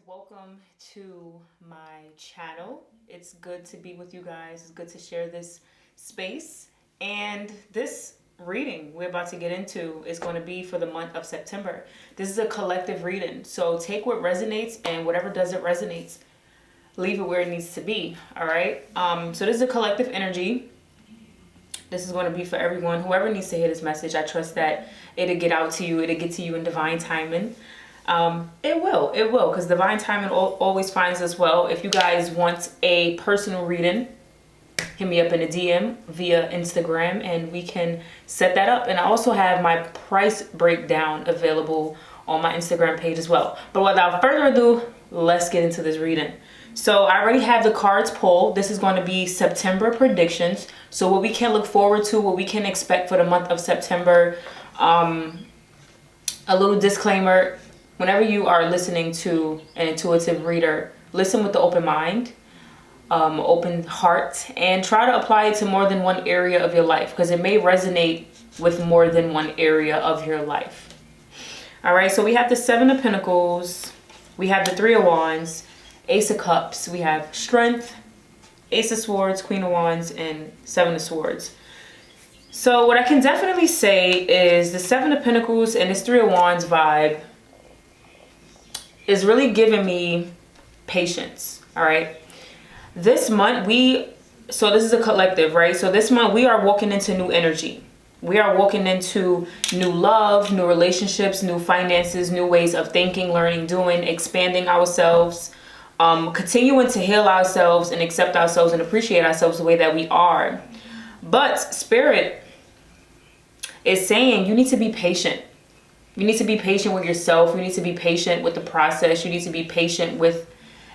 welcome to my channel. It's good to be with you guys. It's good to share this space. And this reading we're about to get into is going to be for the month of September. This is a collective reading. So take what resonates and whatever doesn't resonate, leave it where it needs to be. All right. So this is a collective energy. This is going to be for everyone. Whoever needs to hear this message, I trust that it'll get out to you. It'll get to you in divine timing. It will, because divine timing always finds us well. If you guys want a personal reading, hit me up in a DM via Instagram and we can set that up. And I also have my price breakdown available on my Instagram page as well. But without further ado, let's get into this reading. So I already have the cards pulled. This is going to be September predictions. So what we can look forward to, what we can expect for the month of September. A little disclaimer. Whenever you are listening to an intuitive reader, listen with the open mind, open heart, and try to apply it to more than one area of your life because it may resonate with more than one area of your life. All right, so we have the Seven of Pentacles, we have the Three of Wands, Ace of Cups, we have Strength, Ace of Swords, Queen of Wands, and Seven of Swords. So what I can definitely say is the Seven of Pentacles and this Three of Wands vibe is really giving me patience. All right, this month so this is a collective, right? So this month we are walking into new energy. We are walking into new love, new relationships, new finances, new ways of thinking, learning, doing, expanding ourselves, continuing to heal ourselves and accept ourselves and appreciate ourselves the way that we are. But Spirit is saying you need to be patient. You need to be patient with yourself. You need to be patient with the process. You need to be patient with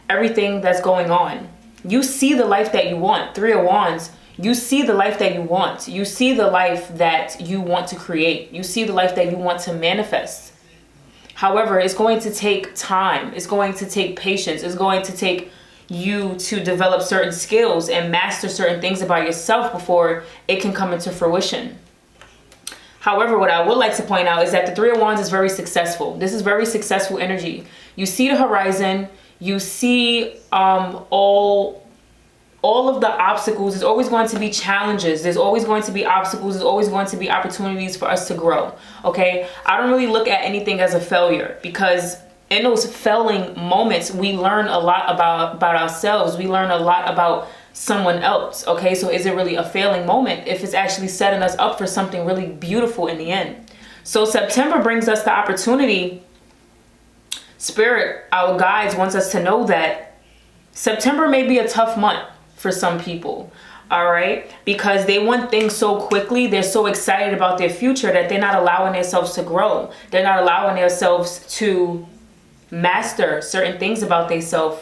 everything that's going on. You see the life that you want. Three of Wands. You see the life that you want. You see the life that you want to create. You see the life that you want to manifest. However, it's going to take time. It's going to take patience. It's going to take you to develop certain skills and master certain things about yourself before it can come into fruition. However, what I would like to point out is that the Three of Wands is very successful. This is very successful energy. You see the horizon. You see all of the obstacles. There's always going to be challenges. There's always going to be obstacles. There's always going to be opportunities for us to grow. Okay? I don't really look at anything as a failure because in those failing moments, we learn a lot about ourselves. We learn a lot about someone else. Okay, so is it really a failing moment if it's actually setting us up for something really beautiful in the end? So September brings us the opportunity. Spirit, our guides, wants us to know that September may be a tough month for some people. All right, because they want things so quickly. They're so excited about their future that they're not allowing themselves to grow. They're not allowing themselves to master certain things about themselves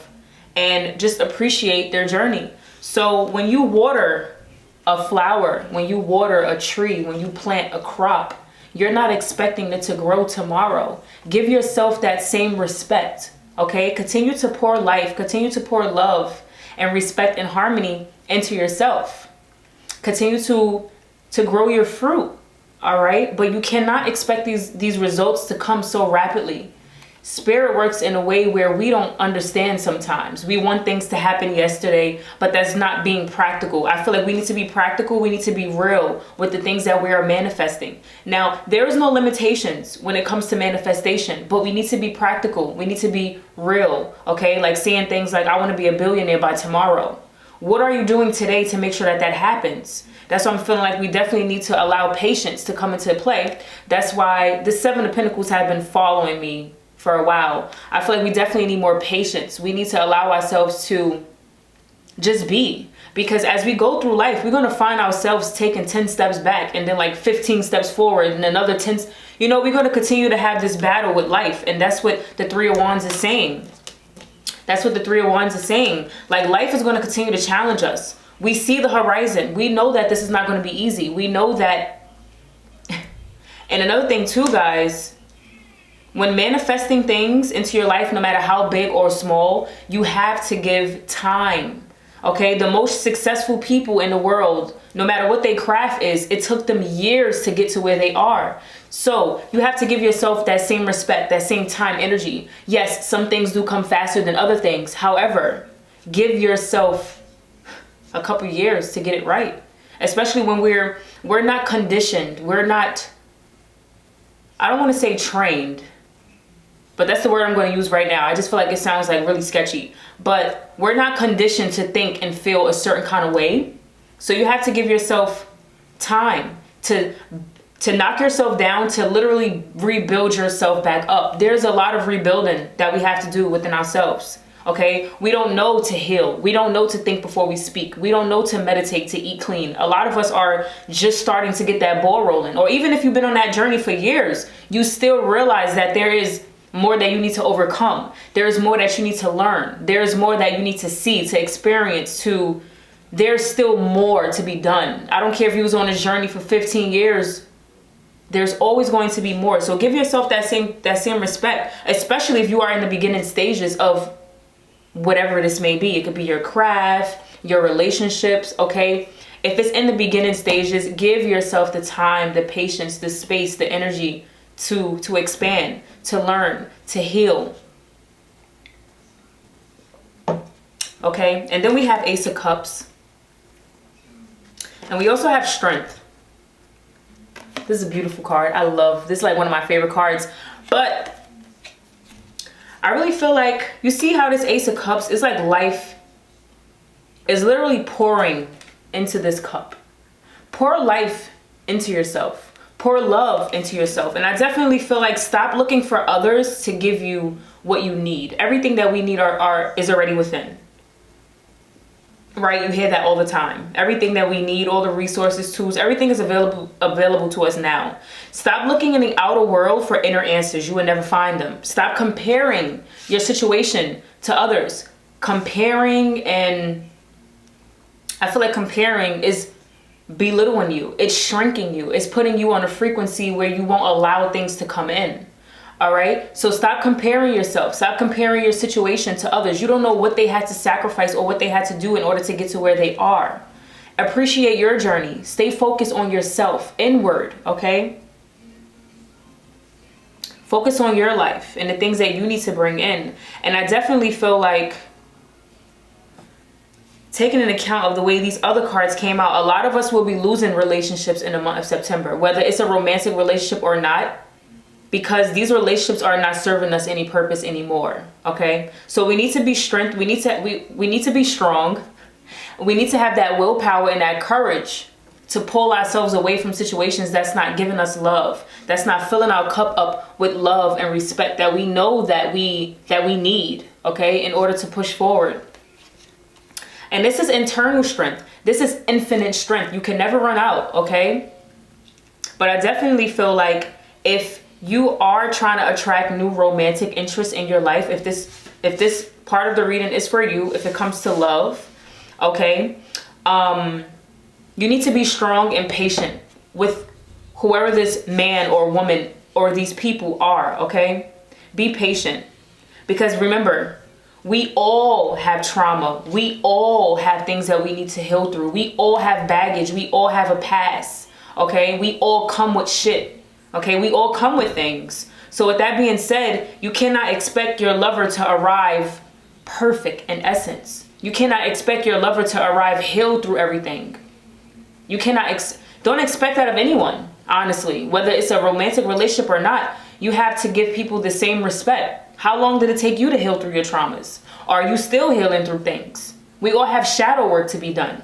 and just appreciate their journey. So when you water a flower, when you water a tree, when you plant a crop, you're not expecting it to grow tomorrow. Give yourself that same respect, okay? Continue to pour life, continue to pour love and respect and harmony into yourself. Continue to grow your fruit, all right? But you cannot expect these results to come so rapidly. Spirit works in a way where we don't understand sometimes. We want things to happen yesterday, but that's not being practical. I feel like we need to be practical. We need to be real with the things that we are manifesting. Now, there is no limitations when it comes to manifestation, but we need to be practical. We need to be real, okay? Like saying things like, I want to be a billionaire by tomorrow. What are you doing today to make sure that that happens? That's why I'm feeling like we definitely need to allow patience to come into play. That's why the Seven of Pentacles have been following me for a while. I feel like we definitely need more patience. We need to allow ourselves to just be. Because as we go through life, we're going to find ourselves taking 10 steps back and then like 15 steps forward and another 10. You know, we're going to continue to have this battle with life. And that's what the Three of Wands is saying. That's what the Three of Wands is saying. Like life is going to continue to challenge us. We see the horizon. We know that this is not going to be easy. We know that. And another thing too, guys, when manifesting things into your life, no matter how big or small, you have to give time. Okay, the most successful people in the world, no matter what their craft is, it took them years to get to where they are. So you have to give yourself that same respect, that same time, energy. Yes, some things do come faster than other things. However, give yourself a couple years to get it right. Especially when we're not conditioned. We're not, I don't want to say trained, but that's the word I'm going to use right now. I just feel like it sounds like really sketchy. But we're not conditioned to think and feel a certain kind of way. So you have to give yourself time to knock yourself down, to literally rebuild yourself back up. There's a lot of rebuilding that we have to do within ourselves. Okay, we don't know to heal. We don't know to think before we speak. We don't know to meditate, to eat clean. A lot of us are just starting to get that ball rolling. Or even if you've been on that journey for years, you still realize that there is more that you need to overcome. There's more that you need to learn. There's more that you need to see, to experience, there's still more to be done. I don't care if you was on this journey for 15 years, there's always going to be more. So give yourself that same respect, especially if you are in the beginning stages of whatever this may be. It could be your craft, your relationships, okay? If it's in the beginning stages, give yourself the time, the patience, the space, the energy to expand, to learn, to heal. Okay, and then we have Ace of Cups. And we also have Strength. This is a beautiful card. I love this, is like one of my favorite cards. But I really feel like, you see how this Ace of Cups is like life is literally pouring into this cup. Pour life into yourself. Pour love into yourself. And I definitely feel like stop looking for others to give you what you need. Everything that we need is already within. Right? You hear that all the time. Everything that we need, all the resources, tools, everything is available to us now. Stop looking in the outer world for inner answers. You will never find them. Stop comparing your situation to others. Comparing, and I feel like comparing is belittling you. It's shrinking you. It's putting you on a frequency where you won't allow things to come in. All right, so stop comparing yourself. Stop comparing your situation to others. You don't know what they had to sacrifice or what they had to do in order to get to where they are. Appreciate your journey. Stay focused on yourself, inward, okay? Focus on your life and the things that you need to bring in. And I definitely feel like, taking into account of the way these other cards came out, a lot of us will be losing relationships in the month of September, whether it's a romantic relationship or not, because these relationships are not serving us any purpose anymore. Okay, so we need to be strength. We need to be strong. We need to have that willpower and that courage to pull ourselves away from situations that's not giving us love, that's not filling our cup up with love and respect that we know that we need, okay, in order to push forward. And this is internal strength. This is infinite strength. You can never run out, okay? But I definitely feel like if you are trying to attract new romantic interest in your life, if this part of the reading is for you, if it comes to love, okay, you need to be strong and patient with whoever this man or woman or these people are, okay? Be patient, because remember, we all have trauma. We all have things that we need to heal through. We all have baggage. We all have a past, okay? We all come with shit. Okay, we all come with things. So with that being said, you cannot expect your lover to arrive perfect in essence. You cannot expect your lover to arrive healed through everything. You cannot, don't expect that of anyone, honestly. Whether it's a romantic relationship or not, you have to give people the same respect. How long did it take you to heal through your traumas? Are you still healing through things? We all have shadow work to be done.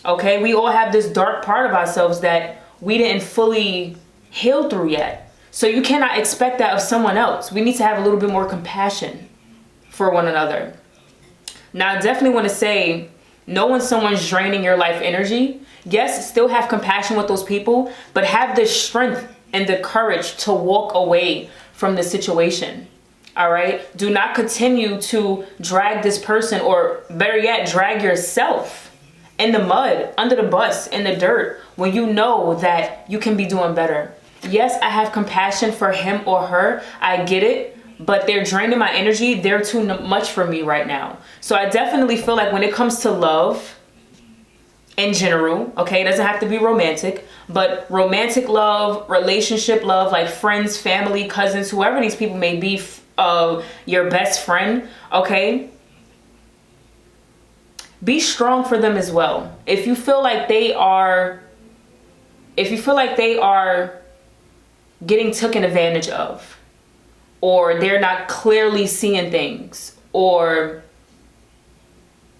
Okay, we all have this dark part of ourselves that we didn't fully heal through yet. So you cannot expect that of someone else. We need to have a little bit more compassion for one another. Now, I definitely want to say, know when someone's draining your life energy. Yes, still have compassion with those people, but have the strength and the courage to walk away from the situation. All right? Do not continue to drag this person, or better yet, drag yourself in the mud, under the bus, in the dirt, when you know that you can be doing better. Yes, I have compassion for him or her. I get it. but they're draining my energy. They're too much for me right now. So I definitely feel like when it comes to love in general, okay, it doesn't have to be romantic, but romantic love, relationship love, like friends, family, cousins, whoever these people may be, your best friend, okay, be strong for them as well. If you feel like they are getting taken advantage of, or they're not clearly seeing things, or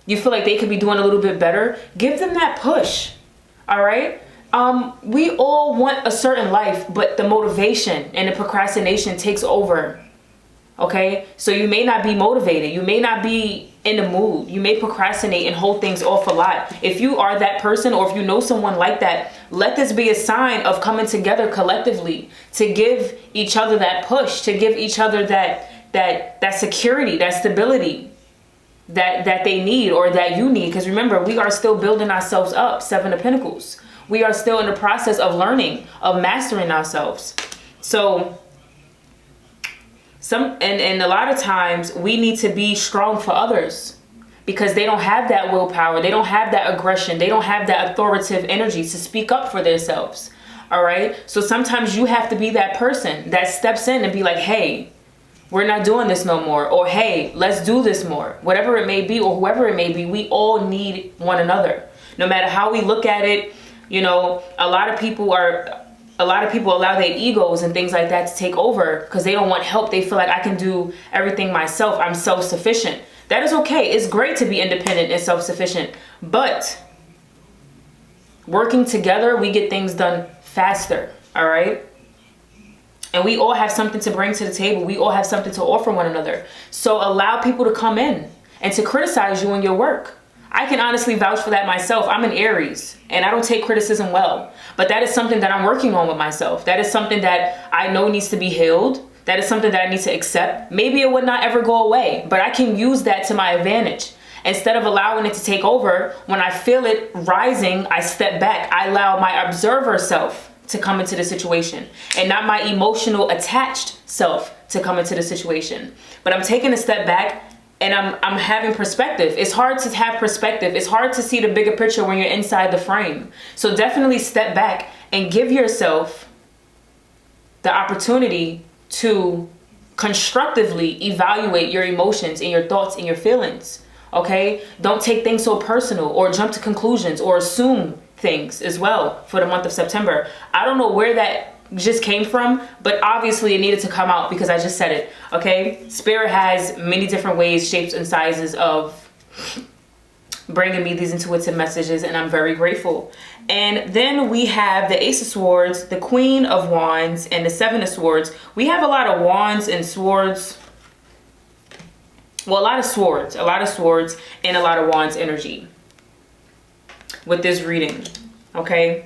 you feel like they could be doing a little bit better, give them that push. All right. We all want a certain life, but the motivation and the procrastination takes over. Okay. So you may not be motivated. You may not be in the mood. You may procrastinate and hold things off a lot. If you are that person, or if you know someone like that, let this be a sign of coming together collectively to give each other that push, to give each other that security, that stability that they need, or that you need. Because remember, we are still building ourselves up. 7 of Pentacles. We are still in the process of learning, of mastering ourselves. So and a lot of times we need to be strong for others, because they don't have that willpower, they don't have that aggression, they don't have that authoritative energy to speak up for themselves. All right. So sometimes you have to be that person that steps in and be like, hey, we're not doing this no more, or hey, let's do this more. Whatever it may be, or whoever it may be, we all need one another. No matter how we look at it, you know, a lot of people allow their egos and things like that to take over because they don't want help. They feel like, I can do everything myself. I'm self-sufficient. That is okay. It's great to be independent and self-sufficient, but working together, we get things done faster. All right. And we all have something to bring to the table. We all have something to offer one another. So allow people to come in and to criticize you in your work. I can honestly vouch for that myself. I'm an Aries and I don't take criticism well, but that is something that I'm working on with myself. That is something that I know needs to be healed. That is something that I need to accept. Maybe it would not ever go away, but I can use that to my advantage. Instead of allowing it to take over, when I feel it rising, I step back. I allow my observer self to come into the situation, and not my emotional attached self to come into the situation. But I'm taking a step back and I'm having perspective. It's hard to have perspective. It's hard to see the bigger picture when you're inside the frame. So definitely step back and give yourself the opportunity to constructively evaluate your emotions and your thoughts and your feelings. Okay? Don't take things so personal, or jump to conclusions, or assume things as well for the month of September. I don't know where that just came from, but obviously it needed to come out because I just said it. Okay? Spirit has many different ways, shapes, and sizes of bringing me these intuitive messages, and I'm very grateful. And then we have the Ace of Swords, the Queen of Wands, and the Seven of Swords. We have a lot of wands and swords. Well, a lot of swords, and a lot of wands energy with this reading. Okay?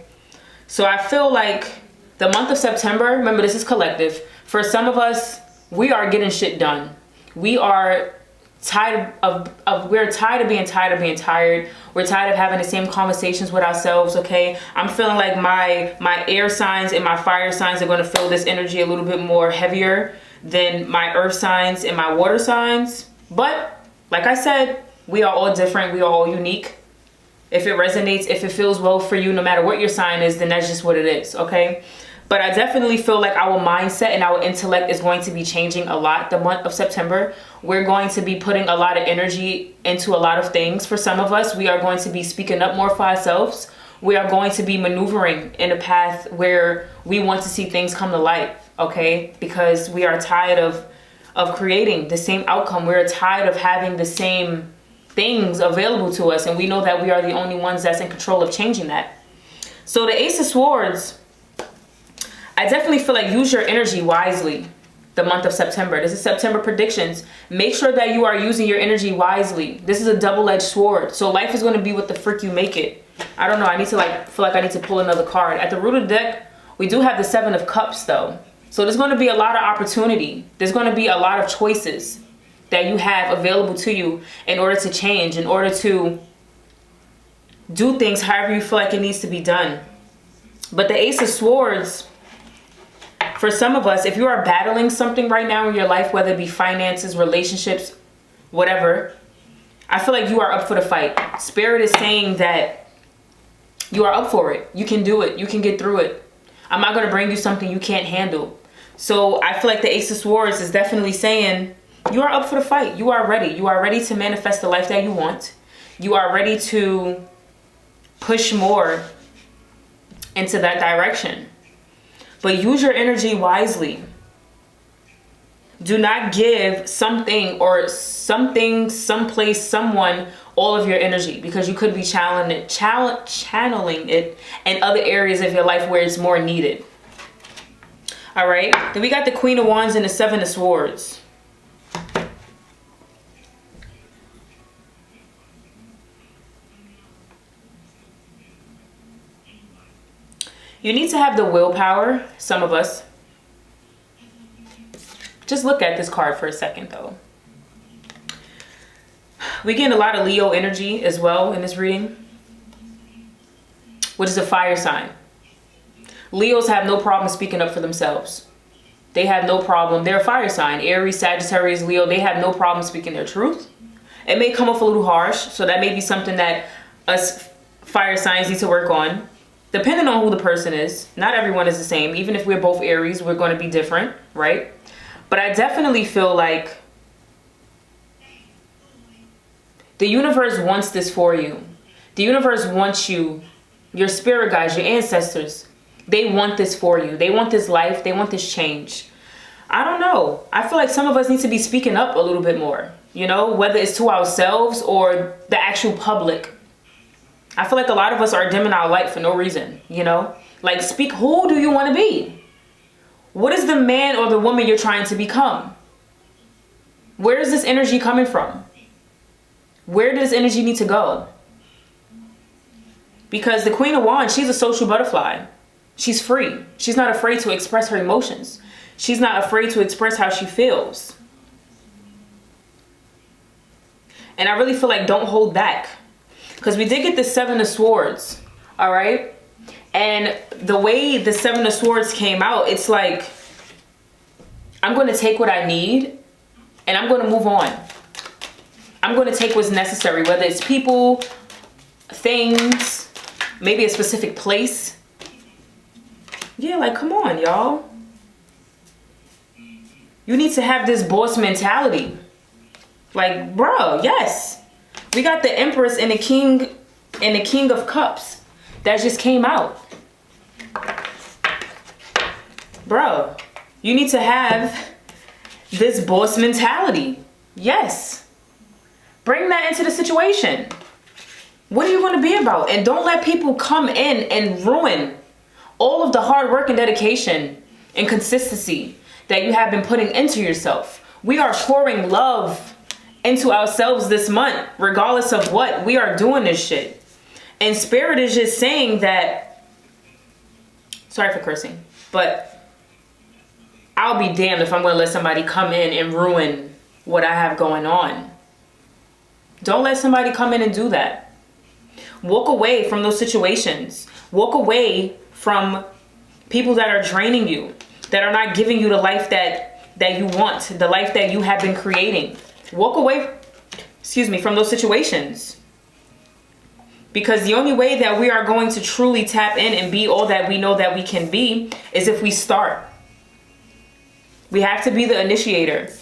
So I feel like the month of September, remember this is collective. For some of us, we are getting shit done. We are tired of being tired. We're tired of having the same conversations with ourselves, okay? I'm feeling like my air signs and my fire signs are going to feel this energy a little bit more heavier than my earth signs and my water signs. But like I said, we are all different. We are all unique. If it resonates, if it feels well for you, no matter what your sign is, then that's just what it is, okay? But I definitely feel like our mindset and our intellect is going to be changing a lot the month of September. We're going to be putting a lot of energy into a lot of things. For some of us, we are going to be speaking up more for ourselves. We are going to be maneuvering in a path where we want to see things come to light, okay? Because we are tired of creating the same outcome. We're tired of having the same things available to us, and we know that we are the only ones that's in control of changing that. So the Ace of Swords, I definitely feel like use your energy wisely the month of September. This is September predictions. Make sure that you are using your energy wisely. This is a double-edged sword. So life is going to be what the frick you make it. I don't know. I need to feel like I need to pull another card. At the root of the deck, we do have the Seven of Cups though. So there's going to be a lot of opportunity. There's going to be a lot of choices that you have available to you in order to change, in order to do things however you feel like it needs to be done. But the Ace of Swords, For some of us, if you are battling something right now in your life, whether it be finances, relationships, whatever, I feel like you are up for the fight. Spirit is saying that you are up for it. You can do it. You can get through it. I'm not going to bring you something you can't handle. So I feel like the Ace of Swords is definitely saying you are up for the fight. You are ready. You are ready to manifest the life that you want. You are ready to push more into that direction. But use your energy wisely. Do not give something or something, someplace, someone all of your energy, because you could be channeling it in other areas of your life where it's more needed. All right. Then we got the Queen of Wands and the Seven of Swords. You need to have the willpower, some of us. Just look at this card for a second, though. We get a lot of Leo energy as well in this reading, which is a fire sign. Leos have no problem speaking up for themselves. They have no problem. They're a fire sign. Aries, Sagittarius, Leo, they have no problem speaking their truth. It may come off a little harsh, so that may be something that us fire signs need to work on. Depending on who the person is. Not everyone is the same. Even if we're both Aries, we're going to be different, right? But I definitely feel like the universe wants this for you. The universe wants you, your spirit guides, your ancestors. They want this for you. They want this life. They want this change. I don't know. I feel like some of us need to be speaking up a little bit more, you know, whether it's to ourselves or the actual public. I feel like a lot of us are dimming our light for no reason, you know? Like, speak. Who do you want to be? What is the man or the woman you're trying to become? Where is this energy coming from? Where does this energy need to go? Because the Queen of Wands, she's a social butterfly. She's free. She's not afraid to express her emotions. She's not afraid to express how she feels. And I really feel like don't hold back. Because we did get the Seven of Swords, all right? And the way the Seven of Swords came out, it's like, I'm going to take what I need and I'm going to move on. I'm going to take what's necessary, whether it's people, things, maybe a specific place. Yeah, like, come on, y'all. You need to have this boss mentality. Like, bro, yes. We got the Empress and the King of Cups that just came out. Bro, you need to have this boss mentality. Yes. Bring that into the situation. What are you going to be about? And don't let people come in and ruin all of the hard work and dedication and consistency that you have been putting into yourself. We are pouring love into ourselves this month, regardless of what. We are doing this shit. And Spirit is just saying that, sorry for cursing, but I'll be damned if I'm going to let somebody come in and ruin what I have going on. Don't let somebody come in and do that. Walk away from those situations. Walk away from people that are draining you, that are not giving you the life that you want, the life that you have been creating. Walk away, from those situations. Because the only way that we are going to truly tap in and be all that we know that we can be is if we start. We have to be the initiator.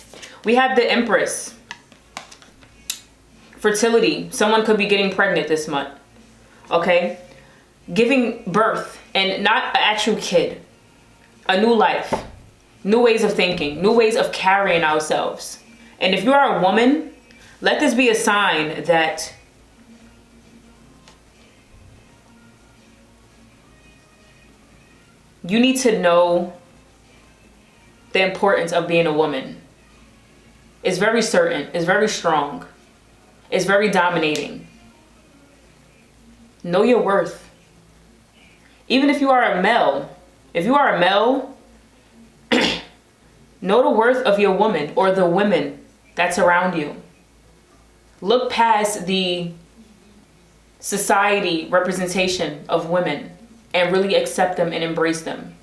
We have the Empress. Fertility. Someone could be getting pregnant this month. Okay? Giving birth, and not an actual kid. A new life. New ways of thinking. New ways of carrying ourselves. And if you are a woman, let this be a sign that you need to know the importance of being a woman. It's very certain. It's very strong. It's very dominating. Know your worth. Even if you are a male, know the worth of your woman or the women that's around you. Look past the society representation of women and really accept them and embrace them.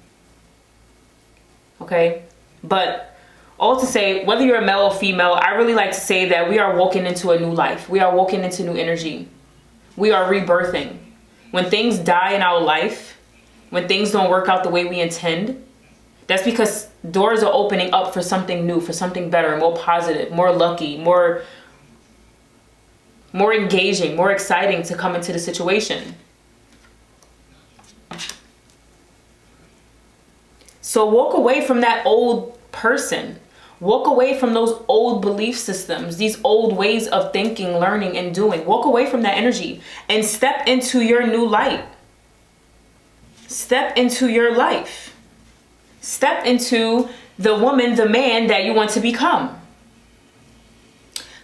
okay? But all to say, whether you're a male or female, I really like to say that we are walking into a new life. We are walking into new energy. We are rebirthing. When things die in our life, when things don't work out the way we intend, that's because doors are opening up for something new, for something better, more positive, more lucky, more engaging, more exciting to come into the situation. So walk away from that old person. Walk away from those old belief systems, these old ways of thinking, learning, and doing. Walk away from that energy and step into your new light. Step into your life. Step into the woman, the man that you want to become.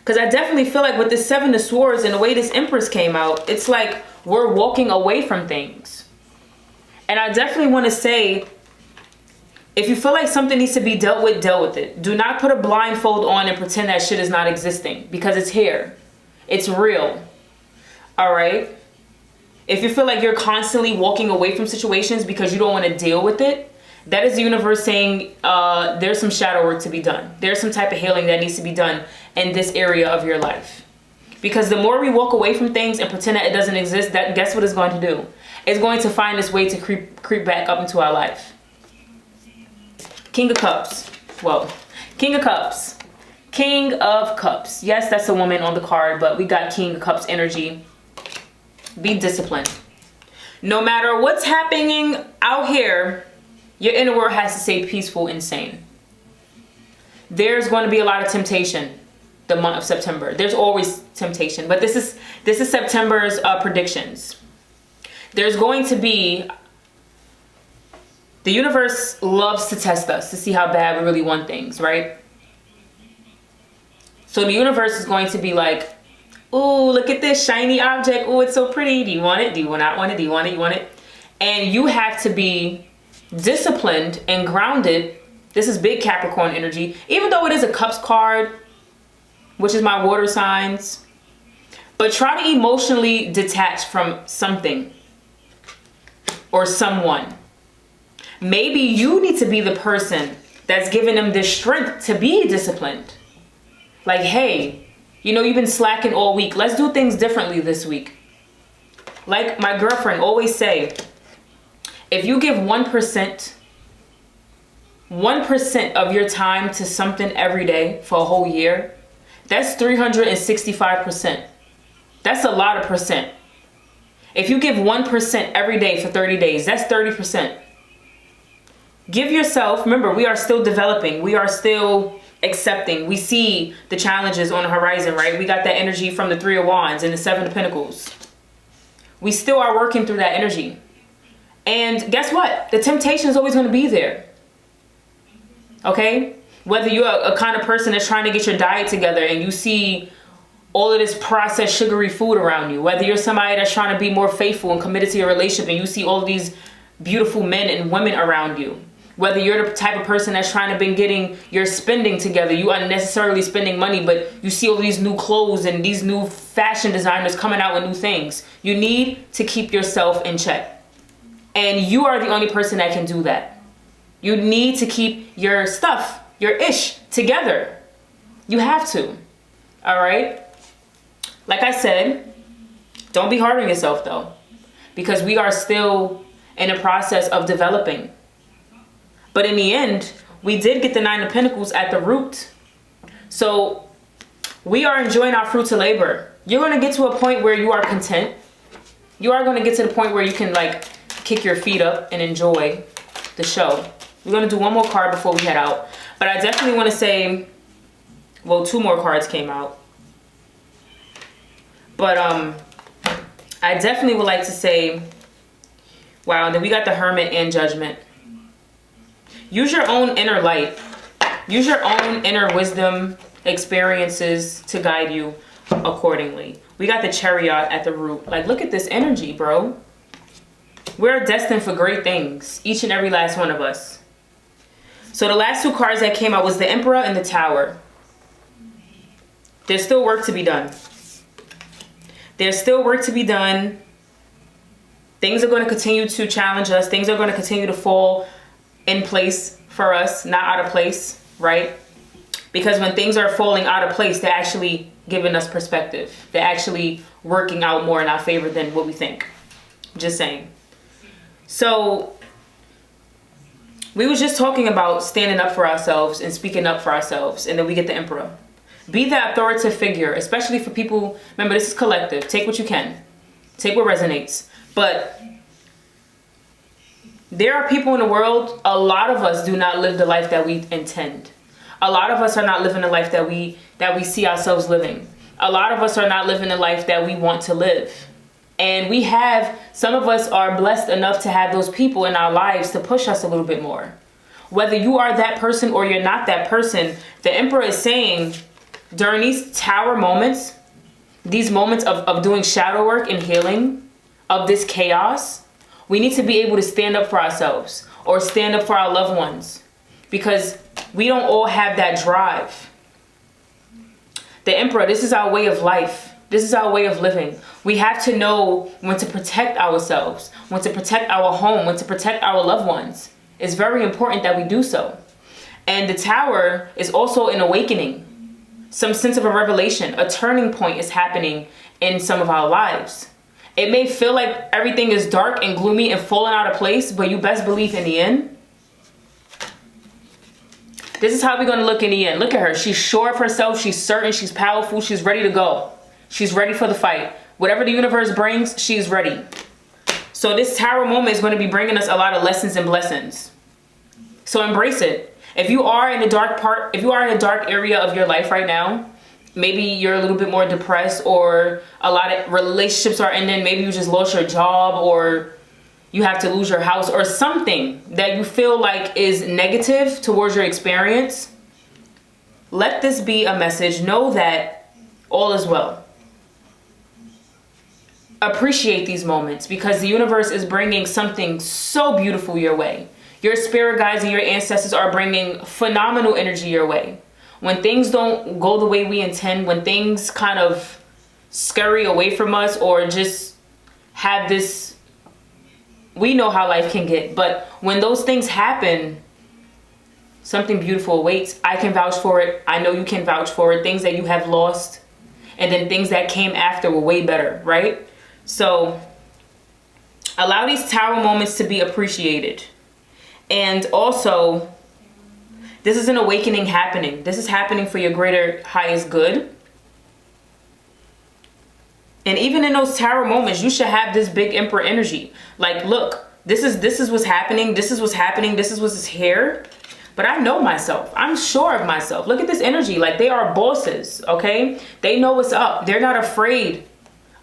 Because I definitely feel like with this Seven of Swords and the way this Empress came out, it's like we're walking away from things. And I definitely want to say, if you feel like something needs to be dealt with it. Do not put a blindfold on and pretend that shit is not existing, because it's here. It's real. All right? If you feel like you're constantly walking away from situations because you don't want to deal with it, that is the universe saying there's some shadow work to be done. There's some type of healing that needs to be done in this area of your life. Because the more we walk away from things and pretend that it doesn't exist, that guess what it's going to do? It's going to find its way to creep back up into our life. King of Cups. Well, King of Cups. King of Cups. Yes, that's a woman on the card, but we got King of Cups energy. Be disciplined. No matter what's happening out here, your inner world has to stay peaceful and sane. There's going to be a lot of temptation the month of September. There's always temptation, but this is September's predictions. There's going to be, the universe loves to test us to see how bad we really want things, right? So the universe is going to be like, ooh, look at this shiny object. Ooh, it's so pretty. Do you want it? Do you not want it? Do you want it? You want it? And you have to be disciplined and grounded. This is big Capricorn energy. Even though it is a Cups card, which is my water signs, but try to emotionally detach from something or someone. Maybe you need to be the person that's giving them the strength to be disciplined. Like, hey, you know, you've been slacking all week. Let's do things differently this week. Like my girlfriend always say, if you give 1% of your time to something every day for a whole year, that's 365%. That's a lot of percent. If you give 1% every day for 30 days, that's 30%. Give yourself, remember, we are still developing. We are still accepting. We see the challenges on the horizon, right? We got that energy from the Three of Wands and the Seven of Pentacles. We still are working through that energy. And guess what? The temptation is always going to be there. Okay? Whether you're a kind of person that's trying to get your diet together and you see all of this processed sugary food around you, whether you're somebody that's trying to be more faithful and committed to your relationship and you see all of these beautiful men and women around you, whether you're the type of person that's trying to be getting your spending together, you unnecessarily spending money, but you see all these new clothes and these new fashion designers coming out with new things. You need to keep yourself in check. And you are the only person that can do that. You need to keep your stuff, your ish, together. You have to. All right? Like I said, don't be hard on yourself though, because we are still in a process of developing. But in the end, we did get the Nine of Pentacles at the root. So we are enjoying our fruits of labor. You're going to get to a point where you are content. You are going to get to the point where you can like kick your feet up and enjoy the show. We're going to do one more card before we head out. But I definitely want to say, well, two more cards came out. But I definitely would like to say, wow, then we got the Hermit and Judgment. Use your own inner light. Use your own inner wisdom, experiences to guide you accordingly. We got the Chariot at the root. Like, look at this energy, bro. We're destined for great things, each and every last one of us. So the last two cards that came out was the Emperor and the Tower. There's still work to be done. There's still work to be done. Things are going to continue to challenge us. Things are going to continue to fall in place for us, not out of place, right? Because when things are falling out of place, they're actually giving us perspective. They're actually working out more in our favor than what we think. Just saying. So we was just talking about standing up for ourselves and speaking up for ourselves, and then we get the Emperor. Be that authoritative figure, especially for people. Remember, this is collective. Take what you can. Take what resonates. But there are people in the world, a lot of us do not live the life that we intend. A lot of us are not living the life that we see ourselves living. A lot of us are not living the life that we want to live. And we have, some of us are blessed enough to have those people in our lives to push us a little bit more. Whether you are that person or you're not that person, the Emperor is saying during these tower moments, these moments of doing shadow work and healing of this chaos, we need to be able to stand up for ourselves or stand up for our loved ones, because we don't all have that drive. The Emperor, this is our way of life. This is our way of living. We have to know when to protect ourselves, when to protect our home, when to protect our loved ones. It's very important that we do so. And the Tower is also an awakening, some sense of a revelation. A turning point is happening in some of our lives. It may feel like everything is dark and gloomy and falling out of place, but you best believe in the end, this is how we're going to look in the end. Look at her. She's sure of herself. She's certain. She's powerful. She's ready to go. She's ready for the fight. Whatever the universe brings, she's ready. So this Tower moment is going to be bringing us a lot of lessons and blessings. So embrace it. If you are in a dark part, if you are in a dark area of your life right now, maybe you're a little bit more depressed, or a lot of relationships are ending. Maybe you just lost your job, or you have to lose your house, or something that you feel like is negative towards your experience. Let this be a message. Know that all is well. Appreciate these moments, because the universe is bringing something so beautiful your way. Your spirit guides and your ancestors are bringing phenomenal energy your way. When things don't go the way we intend, when things kind of scurry away from us, or just have this, we know how life can get, but when those things happen, something beautiful awaits. I can vouch for it. I know you can vouch for it. Things that you have lost, and then things that came after were way better, right? So allow these Tower moments to be appreciated. And also, this is an awakening happening. This is happening for your greater, highest good. And even in those Tower moments, you should have this big Emperor energy. Like, look, this is what's happening. This is what's happening. This is what's here. But I know myself. I'm sure of myself. Look at this energy. Like, they are bosses, okay? They know what's up. They're not afraid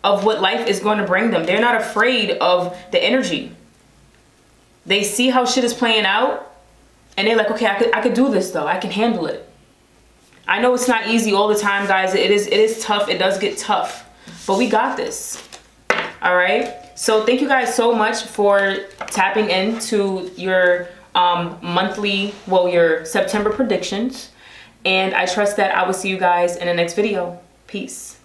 of what life is going to bring them. They're not afraid of the energy. They see how shit is playing out, and they're like, okay, I could do this though. I can handle it. I know it's not easy all the time, guys. It is tough. It does get tough, but we got this. All right. So thank you guys so much for tapping into your your September predictions, and I trust that I will see you guys in the next video. Peace.